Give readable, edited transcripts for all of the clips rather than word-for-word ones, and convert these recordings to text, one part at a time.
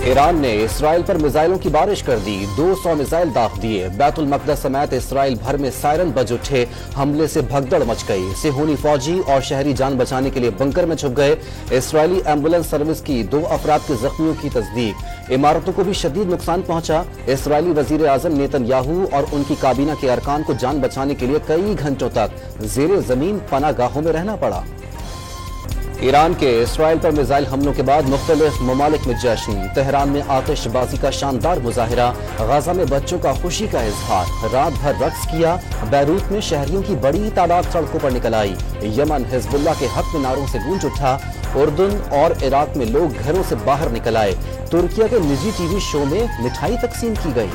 Iran ने Israel पर मिसाइलों की बारिश कर दी, 200 मिसाइल दाग दिए। बैतुल मकदस समेत इसराइल भर में सायरन बज उठे, हमले से भगदड़ मच गई। सिहोनी फौजी और शहरी जान बचाने के लिए बंकर में छुप गए। इसराइली एम्बुलेंस सर्विस की 2 अफराद के जख्मियों की तस्दीक। इमारतों को भी शदीद नुकसान पहुंचा। इसराइली वजीर आजम नेतन्याहू और उनकी काबीना के अरकान को जान बचाने के लिए कई घंटों तक जेर जमीन पनागाहों में रहना पड़ा। ईरान के इसराइल पर मिसाइल हमलों के बाद मुख्तलिफ ममालिक में जश्न। तेहरान में आतिशबाजी का शानदार मुजाहिरा, गाजा में बच्चों का खुशी का इजहार, रात भर रक्स किया। बैरूत में शहरियों की बड़ी तादाद सड़कों पर निकल आई। यमन हिजबुल्लाह के हक में नारों से गूंज उठा। उर्दून और इराक में लोग घरों से बाहर निकल आए। तुर्किया के निजी टीवी शो में मिठाई तकसीम की गई।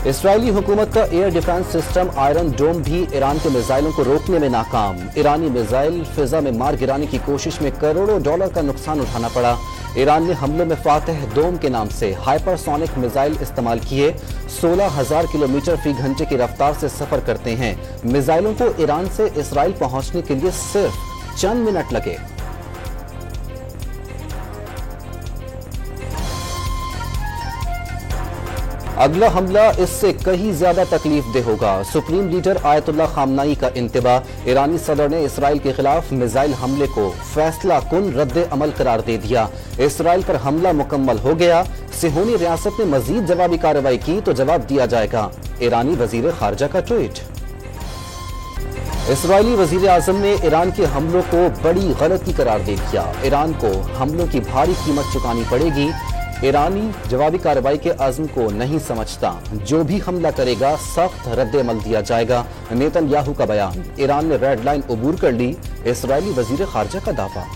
इसराइली हुकूमत का एयर डिफेंस सिस्टम आयरन डोम भी ईरान के मिसाइलों को रोकने में नाकाम। ईरानी मिसाइल फिजा में मार गिराने की कोशिश में करोड़ों डॉलर का नुकसान उठाना पड़ा। ईरान ने हमले में फातह डोम के नाम से हाइपरसोनिक मिसाइल इस्तेमाल किए। 16,000 किलोमीटर फी घंटे की रफ्तार से सफर करते हैं। मिसाइलों को ईरान से इसराइल पहुंचने के लिए सिर्फ चंद मिनट लगे। अगला हमला इससे कहीं ज्यादा तकलीफ दे होगा। सुप्रीम लीडर आयतुल्लाह खामनाई का इंतबाह। ईरानी सदर ने इसराइल के खिलाफ मिसाइल हमले को फैसला कुन रद्द अमल करार दे दिया। इसराइल पर हमला मुकम्मल हो गया। सिहोनी रियासत ने मजीद जवाबी कार्रवाई की तो जवाब दिया जाएगा। ईरानी वजीर खारजा का ट्वीट। इसराइली वजीर आजम ने ईरान के हमलों को बड़ी गलती करार दे दिया। ईरान को हमलों की भारी कीमत चुकानी पड़ेगी। ईरानी जवाबी कार्रवाई के अज़्म को नहीं समझता। जो भी हमला करेगा सख्त रद्द अमल दिया जाएगा। नेतन्याहू का बयान। ईरान ने रेड लाइन अबूर कर ली। इसराइली वजीर खारजा का दावा।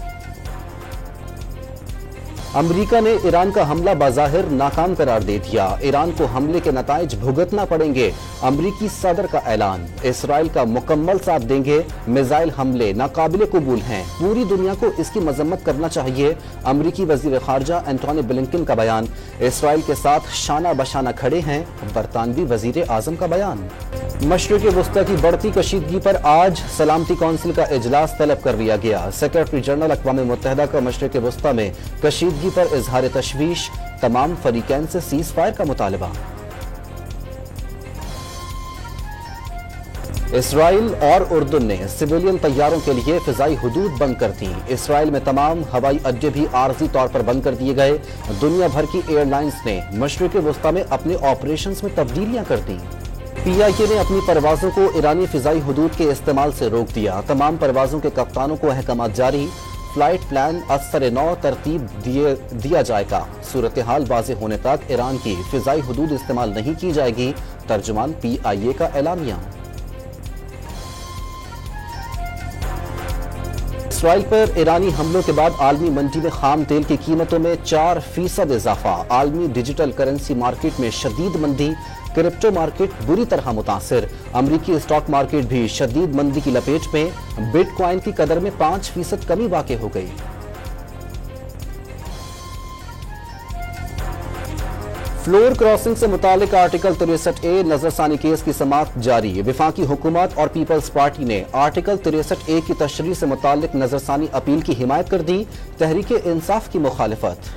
अमरीका ने ईरान का हमला बाज़ाहिर नाकाम करार दे दिया। ईरान को हमले के नताइज भुगतना पड़ेंगे। अमरीकी सदर का ऐलान। इसराइल का मुकम्मल साथ देंगे। मिसाइल हमले नाकाबिले कबूल हैं। पूरी दुनिया को इसकी मजम्मत करना चाहिए। अमरीकी वजीर खारजा एंटोनी ब्लिंकन का बयान। इसराइल के साथ शाना बशाना खड़े हैं। बरतानवी वजीर आजम का बयान। मशरिक़ वस्ता की बढ़ती कशीदगी पर आज सलामती कौंसिल का इजलास तलब कर लिया गया। सेक्रेटरी जनरल अक़वाम मुत्तहिदा का मशरिक़ वस्ता में कशीदगी पर इजहार तशवीश। तमाम फरीकैन से सीज़ फायर का मुतालबा। इसराइल और उर्दून ने सिविलियन तैयारों के लिए फिजाई हुदूद बंद कर दी। इसराइल में तमाम हवाई अड्डे भी आर्जी तौर पर बंद कर दिए गए। दुनिया भर की एयरलाइंस ने मशरिक़ वस्ता में अपने ऑपरेशंस में तब्दीलियां कर दी। PIA ने अपनी परवाजों को ईरानी फिजाई हुदूद के इस्तेमाल से रोक दिया। तमाम परवाजों के कप्तानों को अहकामात जारी। फ्लाइट प्लान असर नौ तरतीब दिया जाएगा। सूरत हाल वाज़ेह होने तक ईरान की फिजाई हुदूद इस्तेमाल नहीं की जाएगी। तर्जुमान PIA का ऐलानिया। इसराइल पर ईरानी हमलों के बाद आलमी मंडी में खाम तेल की कीमतों में 4% इजाफा। आलमी डिजिटल करेंसी मार्केट में शदीद मंदी। क्रिप्टो मार्केट बुरी तरह मुतासिर। अमरीकी स्टॉक मार्केट भी शदीद मंदी की लपेट में। बिटकॉइन की कदर में 5% कमी वाक़ हो गई। फ्लोर क्रॉसिंग से मुतालिक आर्टिकल 63A नजरसानी केस की समाअत जारी। वफाकी हुकूमत और पीपल्स पार्टी ने आर्टिकल 63A की तशरीह से मुतालिक नजरसानी अपील की हिमायत कर दी। तहरीक इंसाफ की मुखालिफत।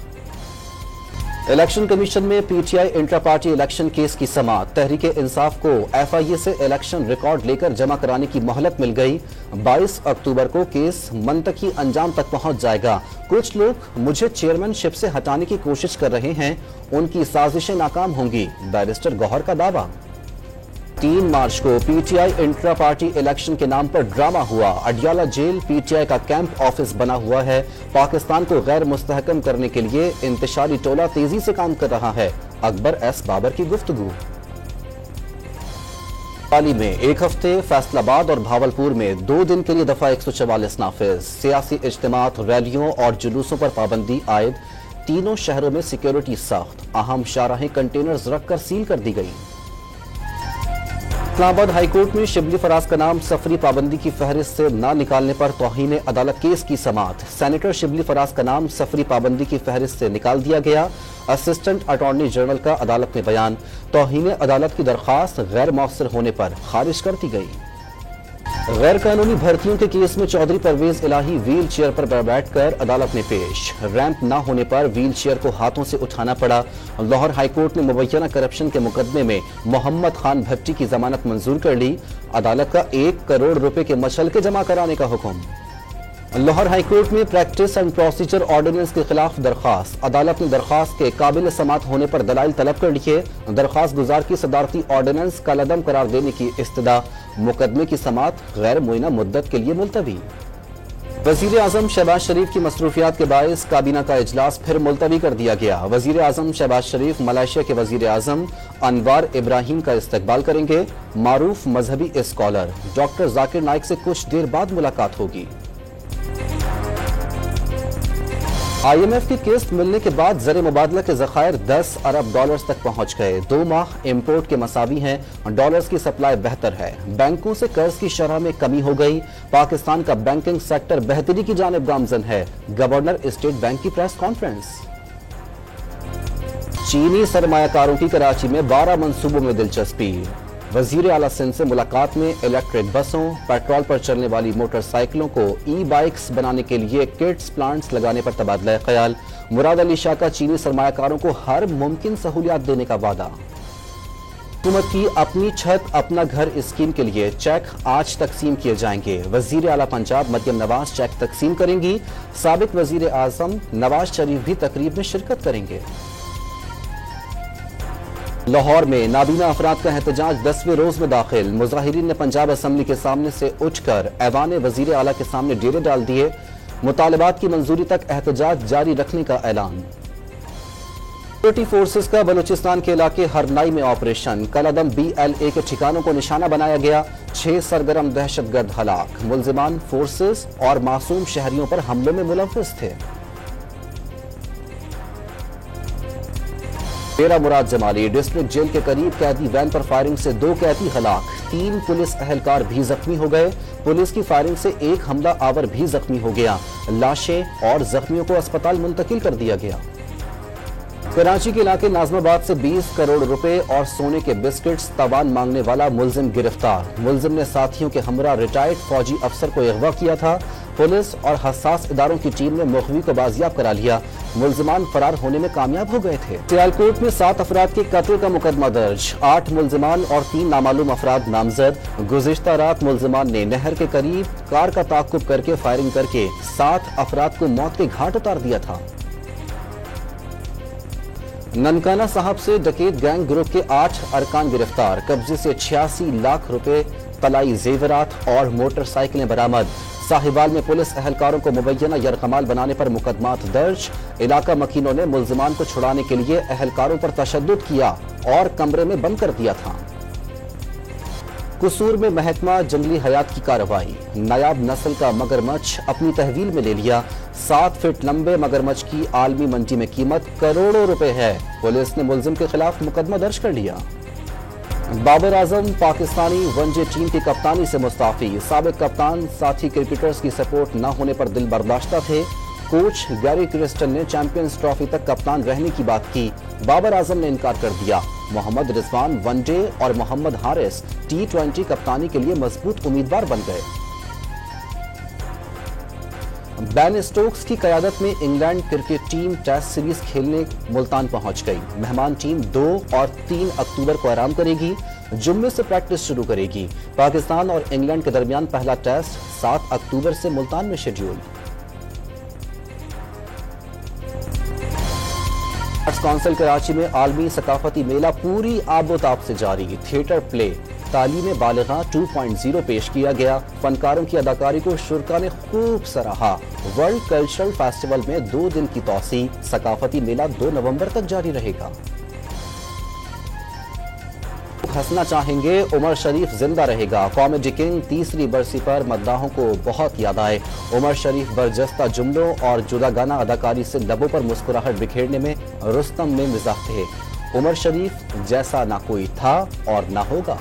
इलेक्शन कमीशन में PTI intra party election case की समाअत। तहरीक इंसाफ को FIA से इलेक्शन रिकॉर्ड लेकर जमा कराने की मोहलत मिल गई। 22 अक्टूबर को केस मंतकी अंजाम तक पहुंच जाएगा। कुछ लोग मुझे चेयरमैनशिप से हटाने की कोशिश कर रहे हैं, उनकी साजिशें नाकाम होंगी। बैरिस्टर गौहर का दावा। 3 मार्च को PTI इंट्रा पार्टी इलेक्शन के नाम पर ड्रामा हुआ। अडियाला जेल PTI का कैंप ऑफिस बना हुआ है। पाकिस्तान को गैर मुस्तहकम करने के लिए इंतशारी टोला तेजी से काम कर रहा है। अकबर S बाबर की गुफ्तगू। पाली में 1 हफ्ते, फैसलाबाद और भावलपुर में 2 दिन के लिए दफा 144 नाफिज। सियासी इज्तिमात, रैलियों और जुलूसों पर पाबंदी आयद। तीनों शहरों में सिक्योरिटी सख्त। अहम शाहराहें कंटेनर्स रखकर सील कर दी गई। इस्लामाबाद हाईकोर्ट में शिबली फराज का नाम सफरी पाबंदी की फहरिस्त से न निकालने पर तौहीन अदालत केस की समाअत। सेनेटर शिबली फराज का नाम सफरी पाबंदी की फहरिस्त से निकाल दिया गया। असिस्टेंट अटॉर्नी जनरल का अदालत में बयान। तौहीन अदालत की दरख्वास्त गैर मौसर होने पर खारिज कर दी गई। गैर कानूनी भर्तियों के केस में चौधरी परवेज इलाही व्हील चेयर पर बैठकर अदालत में पेश। रैंप न होने पर व्हील चेयर को हाथों से उठाना पड़ा। लाहौर हाईकोर्ट ने मुबैना करप्शन के मुकदमे में मोहम्मद खान भट्टी की जमानत मंजूर कर ली। अदालत का 1 करोड़ रुपए के मशल्के जमा कराने का हुक्म। लाहौर हाईकोर्ट में प्रैक्टिस एंड प्रोसीजर ऑर्डिनेंस के खिलाफ दरखास्त। अदालत ने दरखास्त के काबिल समात होने पर दलाइल तलब कर लिए। दरखास्त गुजार की सदारती ऑर्डिनेंस कलअदम करार देने की इस्तदा। मुकदमे की समात गैर मुइना मुद्दत के लिए मुलतवी। वजीर आजम शहबाज शरीफ की मसरूफियात के बायस काबीना का इजलास फिर मुलतवी कर दिया गया। वजीर आजम शहबाज शरीफ मलेशिया के वजीर आजम अनवार इब्राहिम का इस्तकबाल करेंगे। मारूफ मजहबी स्कॉलर डॉक्टर जाकिर नाइक से कुछ देर बाद मुलाकात होगी। IMF की किस्त मिलने के बाद ज़र मुबादला के ज़खायर 10 अरब डॉलर्स तक पहुंच गए। 2 माह इम्पोर्ट के मसावी हैं। डॉलर्स की सप्लाई बेहतर है। बैंकों से कर्ज की शरह में कमी हो गई। पाकिस्तान का बैंकिंग सेक्टर बेहतरी की जानिब गामजन है। गवर्नर स्टेट बैंक की प्रेस कॉन्फ्रेंस। चीनी सरमायाकारों की कराची में 12 मंसूबों में दिलचस्पी। वजीर आला सिंध से मुलाकात में इलेक्ट्रिक बसों, पेट्रोल पर चलने वाली मोटरसाइकिलों को ई-बाइक्स बनाने के लिए किट्स प्लांट्स लगाने पर तबादला ख्याल। मुराद अली शाह का चीनी सरमायाकारों को हर मुमकिन सहूलियात देने का वादा। हुकूमत की अपनी छत अपना घर स्कीम के लिए चेक आज तकसीम किए जाएंगे। वजीर आला पंजाब मरियम नवाज चेक तकसीम करेंगी। साबिक वजीर आजम नवाज शरीफ भी तकरीब में शिरकत करेंगे। लाहौर में नाबीना अफराद का एहतजाज 10वें रोज में दाखिल। मुजाहिरीन ने पंजाब असम्बली के सामने से उठकर ऐवान वजीर आला के सामने डेरे डाल दिए। मुतालबात की मंजूरी तक एहतजाज जारी रखने का ऐलान। सिक्योरिटी फोर्सेस का बलूचिस्तान के इलाके हरनाई में ऑपरेशन। कलअदम BLA के ठिकानों को निशाना बनाया गया। 6 सरगर्म दहशतगर्द हलाक। मुल्जिमान फोर्सेस और मासूम शहरियों पर हमलों में मुलव्वस थे। डेरा मुराद जमाली डिस्ट्रिक्ट जेल के करीब कैदी वैन पर फायरिंग से 2 कैदी हलाक। 3 पुलिस अहलकार भी जख्मी हो गए। पुलिस की फायरिंग से 1 हमला आवर भी जख्मी हो गया। लाशें और जख्मियों को अस्पताल मुंतकिल कर दिया गया। कराची के इलाके नाजमाबाद से 20 करोड़ रुपए और सोने के बिस्किट्स तवान मांगने वाला मुल्जिम गिरफ्तार। मुल्जिम ने साथियों के हमरा रिटायर्ड फौजी अफसर को अगवा किया था। पुलिस और हसास इदारों की टीम ने मुखवी को बाजियाब करा लिया। मुल्जिमान फरार होने में कामयाब हो गए थे। सियालकोट में 7 अफराद के कत्ल का मुकदमा दर्ज। 8 मुल्जिमान और 3 नामालूम अफराद नामजद। गुज़िश्ता रात मुल्जिमान ने नहर के करीब कार का ताक़ुब करके फायरिंग करके 7 अफराद को मौत के घाट उतार दिया था। ननकाना साहब से डकैत गैंग ग्रुप के 8 अरकान गिरफ्तार। कब्जे से 86 लाख रुपए, तलाई जेवरात और मोटरसाइकिलें बरामद। साहिवाल में पुलिस अहलकारों को मुबैना यरगमाल बनाने पर मुकदमात दर्ज। इलाका मकीनों ने मुल्जिमान को छुड़ाने के लिए अहलकारों पर तशद्दुद किया और कमरे में बंद कर दिया था। कसूर में महकमा जंगली हयात की कार्रवाई। नायाब नस्ल का मगरमच्छ अपनी तहवील में ले लिया। 7 फीट लंबे मगरमच्छ की आलमी मंडी में कीमत करोड़ों रुपए है। पुलिस ने मुल्जिम के खिलाफ मुकदमा दर्ज कर लिया। बाबर आजम पाकिस्तानी वनडे टीम की कप्तानी से मुस्ताफी। साबिक कप्तान साथी क्रिकेटर्स की सपोर्ट न होने पर दिल बर्दाश्ता थे। कोच गैरी क्रिस्टन ने चैंपियंस ट्रॉफी तक कप्तान रहने की बात की। बाबर आजम ने इनकार कर दिया। मोहम्मद रिजवान वनडे और मोहम्मद हारिस T20 कप्तानी के लिए मजबूत उम्मीदवार बन गए। बेन स्टोक्स की क़यादत में England cricket team test series खेलने मुल्तान पहुंच गई। मेहमान टीम 2 और 3 अक्टूबर को आराम करेगी। जुम्मे से प्रैक्टिस शुरू करेगी। पाकिस्तान और इंग्लैंड के दरमियान पहला टेस्ट 7 अक्टूबर से मुल्तान में शेड्यूल। आर्ट्स काउंसिल कराची में आलमी सकाफती मेला पूरी आबोताब से जारी। थिएटर प्ले तालीम बालिगा 2.0 पेश किया गया। फनकारों की अदाकारी को शुरा ने खूब सराहा। वर्ल्ड कल्चरल फेस्टिवल में 2 दिन की तौसी। सकाफती मेला 2 नवंबर तक जारी रहेगा। हंसना चाहेंगे, उमर शरीफ जिंदा रहेगा। कॉमेडी किंग 3री बरसी पर मद्दाहों को बहुत याद आए। उमर शरीफ बरजस्ता जुमलों और जुदागाना अदाकारी से लबों पर मुस्कुराहट बिखेरने में रुस्तम में मिजाज थे। उमर शरीफ जैसा ना कोई था और ना होगा।